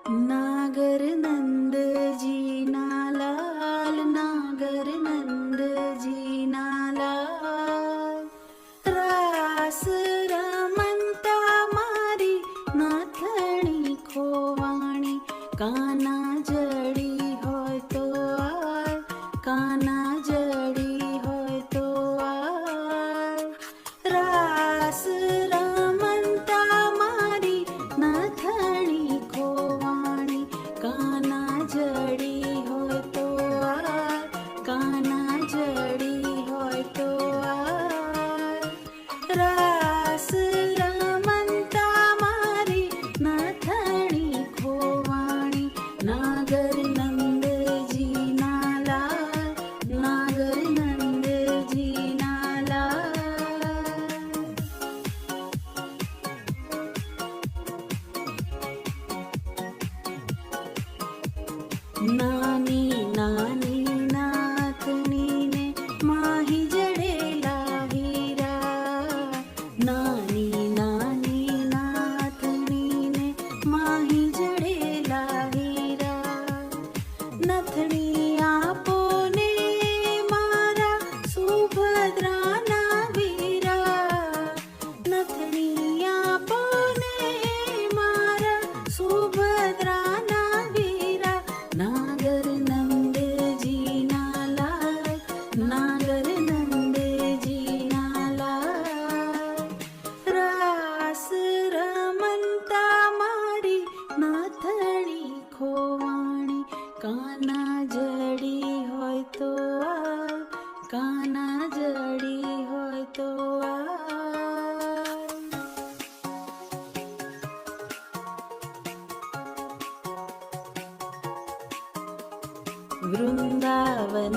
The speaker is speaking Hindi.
नागर नंद जी ना लाल, नागर नंद जी ना लाल, रास रमंता मारी नाथणी खोवाणी, काना जड़ी होय तो आय, काना जड़ी होय तो आय, रास रमंता मारी नाथणी खोवाणी, काना जड़ी होय तो आय, काना जड़ी होय तो आय, रास रमंता मारी नाथणी खोवाणी, नागर नंद जी ना लाल, नागर नंद जी ना लाल। नानी नानी नाथनीने माही जडेला हीरा, नानी नानी नाथनीने माही जडेला हीरा, नथणी आपो ने मारा सुभद्राना वीरा, नथणी आपो ने मारा सुभद्राना वीरा, नागर नंद जी ना लाल, नागर नंद जी ना लाल, रास रमंता मारी नाथणी खोवाणी, काना जड़ी होय तो आय, काना जड़ी होय तो आय। वृंदावन